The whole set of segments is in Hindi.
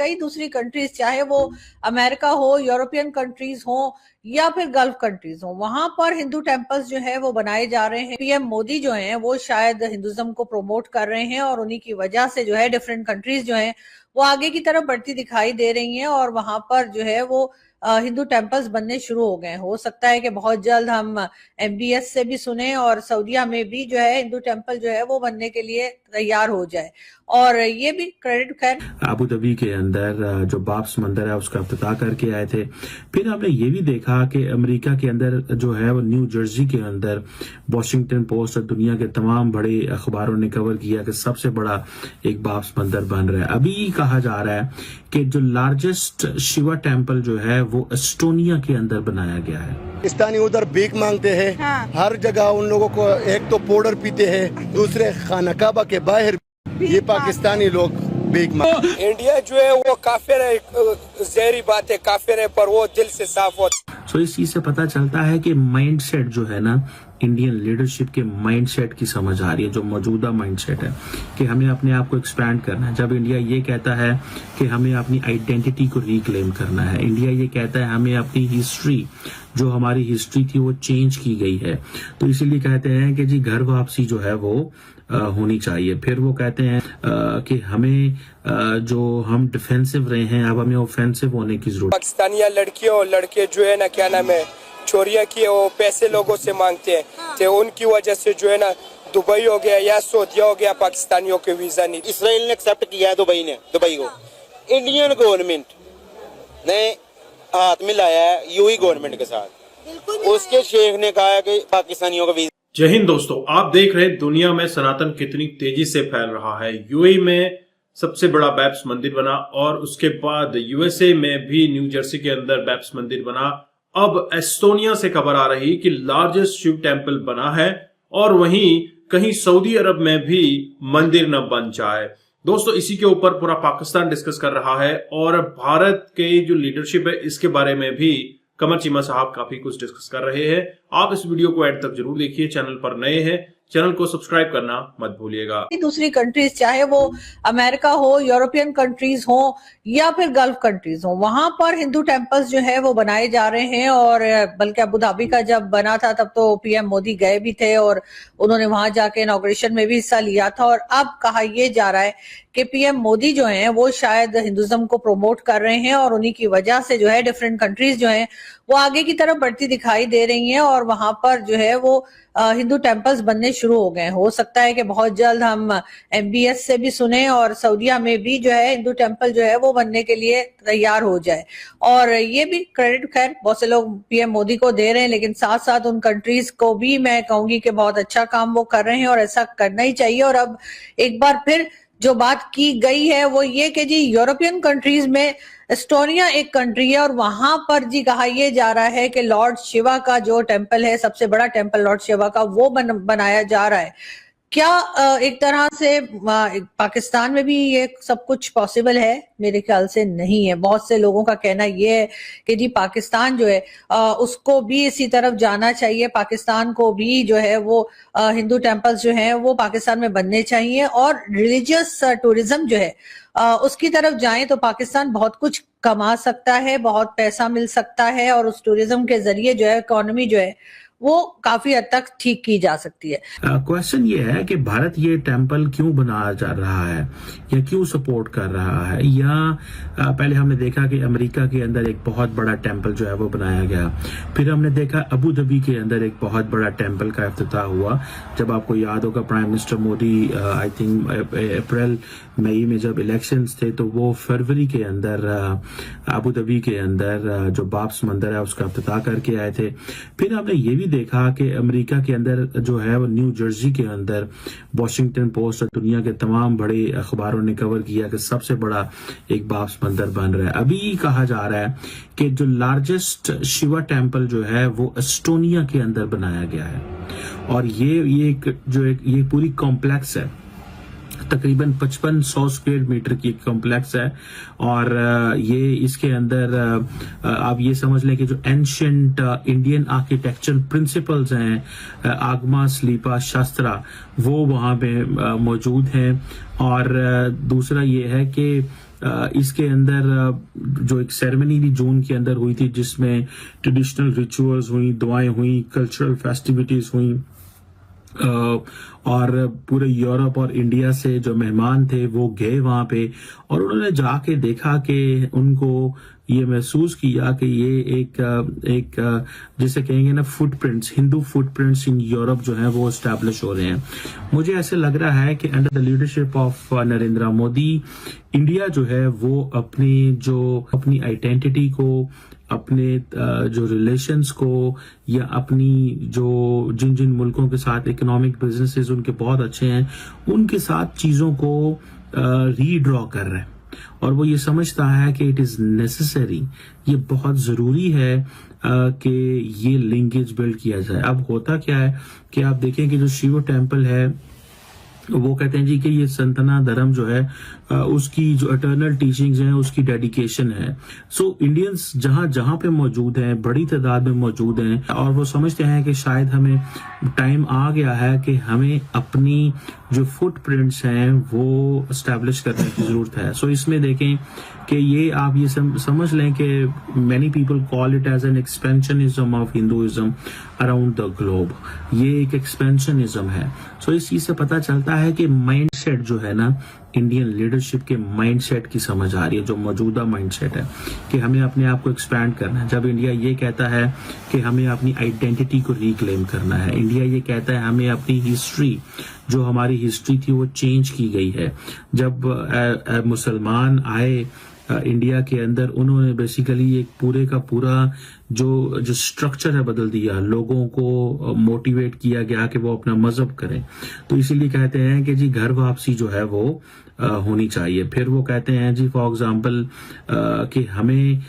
कई दूसरी कंट्रीज, चाहे वो अमेरिका हो, यूरोपियन कंट्रीज हो या फिर गल्फ कंट्रीज हो, वहां पर हिंदू टेम्पल्स जो है वो बनाए जा रहे हैं। पीएम मोदी जो है वो शायद हिंदुज्म को प्रमोट कर रहे हैं और उन्हीं की वजह से जो है डिफरेंट कंट्रीज जो है वो आगे की तरफ बढ़ती दिखाई दे रही हैं और वहां पर जो है वो हिंदू टेम्पल्स बनने शुरू हो गए। हो सकता है कि बहुत जल्द हम एमबीएस से भी सुने और सऊदीया में भी जो है हिंदू टेम्पल जो है वो बनने के लिए तैयार हो जाए। और ये भी क्रेडिट खैर अबू धाबी के अंदर जो बाब्स मंदिर है उसका इफ्तिताह करके आए थे। फिर हमने ये भी देखा कि अमेरिका के अंदर जो है वो न्यू जर्सी के अंदर वॉशिंगटन पोस्ट और दुनिया के तमाम बड़े अखबारों ने कवर किया कि सबसे बड़ा एक बाब्स मंदिर बन रहा है। अभी कहा जा रहा है कि जो लार्जेस्ट शिवा टेम्पल जो है वो एस्टोनिया के अंदर बनाया गया है। पाकिस्तानी उधर भीख मांगते हैं। हाँ। हर जगह उन लोगों को एक तो पाउडर पीते हैं, दूसरे खाना काबा के बाहर ये पाकिस्तानी लोग भीख मांगते। इंडिया जो है वो काफिर है, जहरी बात है, काफिर है, पर वो दिल से साफ होता। सो इस चीज से पता चलता है कि माइंडसेट जो है ना, इंडियन लीडरशिप के माइंडसेट की समझ आ रही है। जो मौजूदा माइंडसेट है कि हमें अपने आप को एक्सपैंड करना है। जब इंडिया ये कहता है कि हमें अपनी आइडेंटिटी को रिक्लेम करना है, इंडिया ये कहता है हमें अपनी हिस्ट्री, जो हमारी हिस्ट्री थी वो चेंज की गई है, तो इसीलिए कहते हैं कि जी घर वापसी जो है वो होनी चाहिए। फिर वो कहते हैं कि हमें जो हम डिफेंसिव रहे हैं अब हमें ऑफेंसिव होने की जरूरत। पाकिस्तानी लड़कियों और लड़के जो है ना, क्या नाम है, चोरियां किए, वो पैसे लोगों से मांगते हैं। तो उनकी वजह से जो है ना दुबई हो गया या सऊदीया हो गया, पाकिस्तानियों के वीजा नहीं। इसराइल ने एक्सेप्ट किया है दुबई को। इंडियन गवर्नमेंट ने हाथ मिलाया है यूएई गवर्नमेंट के साथ। उसके शेख ने कहा है कि पाकिस्तानियों का वीजा। जय हिंद दोस्तों, आप देख रहे हैं दुनिया में सनातन कितनी तेजी से फैल रहा है। यूएई में सबसे बड़ा बैप्स मंदिर बना और उसके बाद यूएसए में भी न्यू जर्सी के अंदर बैप्स मंदिर बना। अब एस्टोनिया से खबर आ रही कि लार्जेस्ट शिव टेम्पल बना है और वहीं कहीं सऊदी अरब में भी मंदिर न बन जाए। दोस्तों इसी के ऊपर पूरा पाकिस्तान डिस्कस कर रहा है और भारत के जो लीडरशिप है इसके बारे में भी कमर चीमा साहब काफी कुछ डिस्कस कर रहे हैं। आप इस वीडियो को एंड तक जरूर देखिए। चैनल पर नए हैं, चैनल को सब्सक्राइब करना मत भूलिएगा। दूसरी कंट्रीज, चाहे वो अमेरिका हो, यूरोपियन कंट्रीज हो या फिर गल्फ कंट्रीज हो, वहां पर हिंदू टेम्पल्स जो है वो बनाए जा रहे हैं। और बल्कि अबू धाबी का जब बना था तब तो पीएम मोदी गए भी थे और उन्होंने वहां जाके इनॉग्रेशन में भी हिस्सा लिया था। और अब कहा यह जा रहा है कि पीएम मोदी जो है वो शायद हिंदुज्म को प्रमोट कर रहे हैं और उन्हीं की वजह से जो है डिफरेंट कंट्रीज जो है वो आगे की तरफ बढ़ती दिखाई दे रही हैं और वहां पर जो है वो हिंदू टेम्पल्स बनने शुरू हो गए। हो सकता है कि बहुत जल्द हम एमबीएस से भी सुने और सऊदीया में भी जो है हिंदू टेम्पल जो है वो बनने के लिए तैयार हो जाए। और ये भी क्रेडिट खैर बहुत से लोग पीएम मोदी को दे रहे हैं, लेकिन साथ साथ उन कंट्रीज को भी मैं कहूंगी कि बहुत अच्छा काम वो कर रहे हैं और ऐसा करना ही चाहिए। और अब एक बार फिर जो बात की गई है वो ये कि जी यूरोपियन कंट्रीज में एस्टोनिया एक कंट्री है और वहां पर जी कहा यह जा रहा है कि लॉर्ड शिवा का जो टेम्पल है, सबसे बड़ा टेम्पल लॉर्ड शिवा का, वो बनाया जा रहा है। क्या एक तरह से पाकिस्तान में भी ये सब कुछ पॉसिबल है? मेरे ख्याल से नहीं है। बहुत से लोगों का कहना ये है कि जी पाकिस्तान जो है उसको भी इसी तरफ जाना चाहिए। पाकिस्तान को भी जो है वो हिंदू टेम्पल्स जो है वो पाकिस्तान में बनने चाहिए और रिलीजियस टूरिज्म जो है उसकी तरफ जाएं तो पाकिस्तान बहुत कुछ कमा सकता है, बहुत पैसा मिल सकता है और उस टूरिज्म के जरिए जो है इकोनॉमी जो है वो काफी हद तक ठीक की जा सकती है। क्वेश्चन ये है कि भारत ये टेम्पल क्यों बना जा रहा है या क्यों सपोर्ट कर रहा है। या पहले हमने देखा कि अमेरिका के अंदर एक बहुत बड़ा टेम्पल जो है वो बनाया गया। फिर हमने देखा अबू धाबी के अंदर एक बहुत बड़ा टेम्पल का इफ्तिताह हुआ। जब आपको याद होगा prime minister Modi I think April May में जब इलेक्शंस थे तो वो फरवरी के अंदर अबू धाबी के अंदर जो बाब्स मंदिर है उसका इफ्तिताह करके आए थे। फिर हमने ये भी देखा कि अमेरिका के अंदर जो है वो न्यू जर्सी के अंदर वॉशिंगटन पोस्ट और दुनिया के तमाम बड़े अखबारों ने कवर किया कि सबसे बड़ा एक बाब्स मंदिर बन रहा है। अभी कहा जा रहा है कि जो लार्जेस्ट शिवा टेम्पल जो है वो एस्टोनिया के अंदर बनाया गया है और ये पूरी कॉम्प्लेक्स है। तकरीबन 5500 स्क्वायर मीटर की कॉम्प्लेक्स है और ये इसके अंदर आप ये समझ लें कि जो एंशिएंट इंडियन आर्किटेक्चरल प्रिंसिपल्स हैं, आगमा, स्लीपा, शास्त्रा, वो वहां पे मौजूद हैं। और दूसरा ये है कि इसके अंदर जो एक सेरेमनी भी जून के अंदर हुई थी जिसमें ट्रेडिशनल रिचुअल्स हुई, दुआएं हुई, कल्चरल फेस्टिविटीज हुई, और पूरे यूरोप और इंडिया से जो मेहमान थे वो गए वहां पे और उन्होंने जाके देखा कि उनको ये महसूस किया कि ये एक जिसे कहेंगे ना footprints, Hindu footprints in Europe जो है वो एस्टैब्लिश हो रहे हैं। मुझे ऐसे लग रहा है कि under the leadership of Narendra Modi India जो है वो अपनी आइडेंटिटी को, अपने जो रिलेशंस को या अपनी जो जिन मुल्कों के साथ इकोनॉमिक बिजनेसेस उनके बहुत अच्छे हैं उनके साथ चीजों को रीड्रॉ कर रहे हैं और वो ये समझता है कि इट इज नेसेसरी, ये बहुत जरूरी है कि ये लिंकेज बिल्ड किया जाए। अब होता क्या है कि आप देखें कि जो शिव टेम्पल है वो कहते हैं जी कि ये सनातन धर्म जो है उसकी जो इटर्नल टीचिंग्स हैं उसकी डेडिकेशन है। सो इंडियंस जहां पे मौजूद हैं, बड़ी तादाद में मौजूद हैं और वो समझते हैं कि शायद हमें टाइम आ गया है कि हमें अपनी जो फुटप्रिंट्स हैं वो एस्टैब्लिश करने की जरूरत है। सो इसमें देखें कि ये आप ये समझ लें कि many people call it as an expansionism of Hinduism around the globe. ये एक एक्सपेंशनिज्म है। सो इस चीज से पता चलता है कि माइंडसेट जो है ना, इंडियन लीडरशिप के माइंडसेट की समझ आ रही है, जो मौजूदा माइंडसेट है कि हमें अपने आप को एक्सपैंड करना है। जब इंडिया ये कहता है कि हमें अपनी आइडेंटिटी को रिक्लेम करना है, इंडिया ये कहता है हमें अपनी हिस्ट्री, जो हमारी हिस्ट्री थी वो चेंज की गई है। जब मुसलमान आए इंडिया के अंदर, उन्होंने बेसिकली एक पूरे का पूरा जो स्ट्रक्चर है बदल दिया, लोगों को मोटिवेट किया गया कि वो अपना मजहब करें। तो इसीलिए कहते हैं कि जी घर वापसी जो है वो होनी चाहिए। फिर वो कहते हैं जी फॉर एग्जांपल कि हमें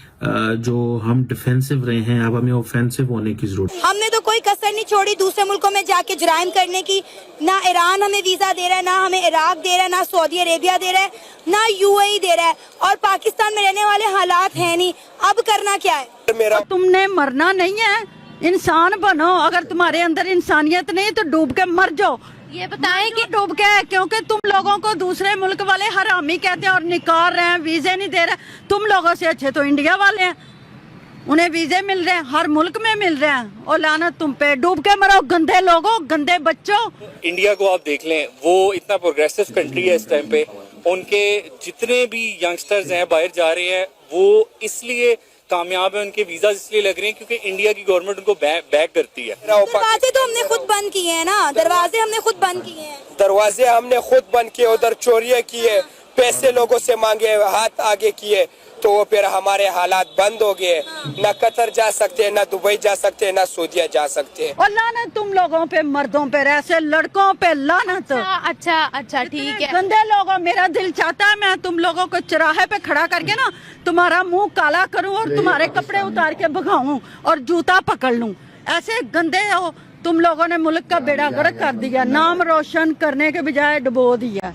जो हम डिफेंसिव रहे हैं अब हमें ऑफेंसिव होने की जरूरत है। हमने तो कोई कसर नहीं छोड़ी दूसरे मुल्कों में जाके जुराइम करने की। ना ईरान हमें वीजा दे रहा है, ना हमें इराक दे रहा है, ना सऊदी अरेबिया दे रहा है, ना यूएई दे रहा है, और पाकिस्तान में रहने वाले हालात हैं नहीं। अब करना क्या है? तुमने मरना नहीं है, इंसान बनो। अगर तुम्हारे अंदर इंसानियत नहीं तो डूब के मर जाओ। ये बताएं कि डूब के, क्योंकि तुम लोगों को दूसरे मुल्क वाले हरामी कहते हैं और निकाल रहे हैं, वीजे नहीं दे रहे। तुम लोगों से अच्छे तो इंडिया वाले हैं, उन्हें वीजे मिल रहे हैं, हर मुल्क में मिल रहे हैं। और लानत तुम पे, डूब के मरो गंदे लोगों, गंदे बच्चों। इंडिया को आप देख लें, वो इतना प्रोग्रेसिव कंट्री है इस टाइम पे। उनके जितने भी यंगस्टर्स हैं बाहर जा रहे हैं वो इसलिए कामयाब है, उनके वीजा इसलिए लग रहे हैं क्योंकि इंडिया की गवर्नमेंट उनको बैक करती है। दरवाजे तो हमने खुद बंद किए हैं ना, दरवाजे हमने खुद बंद किए हैं। दरवाजे हमने खुद बंद किए, उधर चोरियां किए, पैसे लोगों से मांगे, हाथ आगे किए, तो वो फिर हमारे हालात बंद हो गए। न कतर जा सकते, न दुबई जा सकते, न सऊदीया जा सकते। और लानत तुम लोगों पे, मर्दों पे, ऐसे लड़कों पे लानत। अच्छा ठीक है। गंदे लोगों, मेरा दिल चाहता है मैं तुम लोगों को चौराहे पे खड़ा करके ना तुम्हारा मुंह काला करूं और तुम्हारे कपड़े उतार के भगाऊं और जूता पकड़ लूं। ऐसे गंदे हो तुम लोगों ने, मुल्क का बेड़ा गर्क कर दिया, नाम रोशन करने के बजाय डुबो दिया।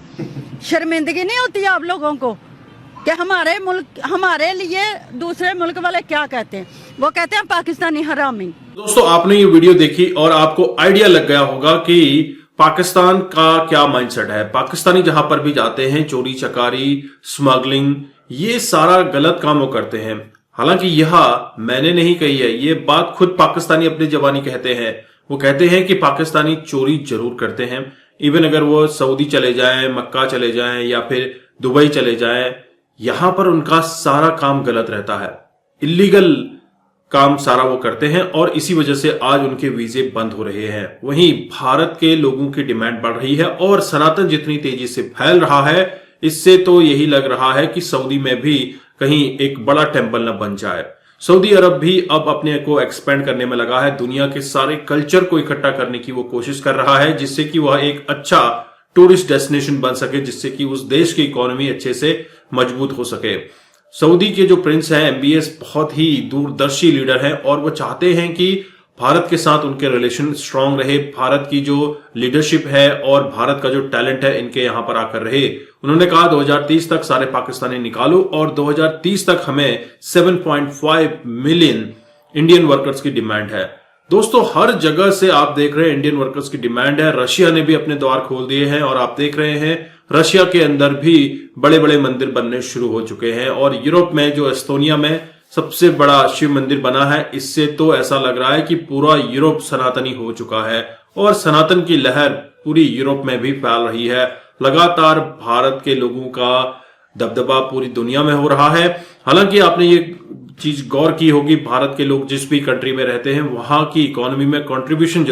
शर्मिंदगी नहीं होती आप लोगों को कि हमारे मुल्क, हमारे लिए दूसरे मुल्क वाले क्या कहते हैं? वो कहते हैं पाकिस्तानी हरामी। दोस्तों, आपने ये वीडियो देखी और आपको आइडिया लग गया होगा कि पाकिस्तान का क्या माइंडसेट है। पाकिस्तानी जहां पर भी जाते हैं, चोरी चकारी, स्मगलिंग, ये सारा गलत काम वो करते हैं। हालांकि यह मैंने नहीं कही है, ये बात खुद पाकिस्तानी अपनी जबानी कहते हैं। वो कहते हैं कि पाकिस्तानी चोरी जरूर करते हैं। इवन अगर वो सऊदी चले जाएं, मक्का चले जाएं या फिर दुबई चले जाएं, यहां पर उनका सारा काम गलत रहता है, इलीगल काम सारा वो करते हैं और इसी वजह से आज उनके वीजे बंद हो रहे हैं। वहीं भारत के लोगों की डिमांड बढ़ रही है और सनातन जितनी तेजी से फैल रहा है, इससे तो यही लग रहा है कि सऊदी में भी कहीं एक बड़ा टेम्पल न बन जाए। सऊदी अरब भी अब अपने को एक्सपेंड करने में लगा है, दुनिया के सारे कल्चर को इकट्ठा करने की वो कोशिश कर रहा है, जिससे कि वह एक अच्छा टूरिस्ट डेस्टिनेशन बन सके, जिससे कि उस देश की इकोनॉमी अच्छे से मजबूत हो सके। सऊदी के जो प्रिंस हैं MBS बहुत ही दूरदर्शी लीडर हैं और वो चाहते हैं कि भारत के साथ उनके रिलेशन स्ट्रांग रहे, भारत की जो लीडरशिप है और भारत का जो टैलेंट है इनके यहां पर आकर रहे। उन्होंने कहा 2030 तक सारे पाकिस्तानी निकालो और 2030 तक हमें 7.5 मिलियन इंडियन वर्कर्स की डिमांड है। दोस्तों हर जगह से आप देख रहे हैं इंडियन वर्कर्स की डिमांड है। रशिया ने भी अपने द्वार खोल दिए हैं और आप देख रहे हैं रशिया के अंदर भी बड़े बड़े मंदिर बनने शुरू हो चुके हैं। और यूरोप में जो एस्टोनिया में सबसे बड़ा शिव मंदिर बना है, इससे तो ऐसा लग रहा है कि पूरा यूरोप सनातनी हो चुका है और सनातन की लहर पूरी यूरोप में भी फैल रही है। लगातार भारत के लोगों का दबदबा पूरी दुनिया में हो रहा है। हालांकि आपने ये चीज गौर की होगी, भारत के लोग जिस भी कंट्री में रहते हैं वहां की इकोनॉमी में कंट्रीब्यूशन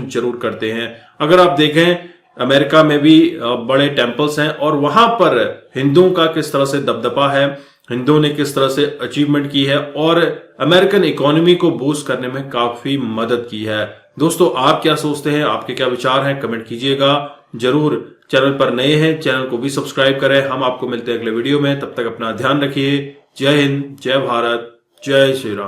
जरूर करते हैं। अगर आप देखें अमेरिका में भी बड़े टेम्पल्स हैं और वहां पर हिंदुओं का किस तरह से दबदबा है, हिंदुओं ने किस तरह से अचीवमेंट की है और अमेरिकन इकोनॉमी को बूस्ट करने में काफी मदद की है। दोस्तों आप क्या सोचते हैं, आपके क्या विचार हैं, कमेंट कीजिएगा जरूर। चैनल पर नए हैं चैनल को भी सब्सक्राइब करें। हम आपको मिलते हैं अगले वीडियो में, तब तक अपना ध्यान रखिए। जय हिंद, जय भारत, जय श्री राम।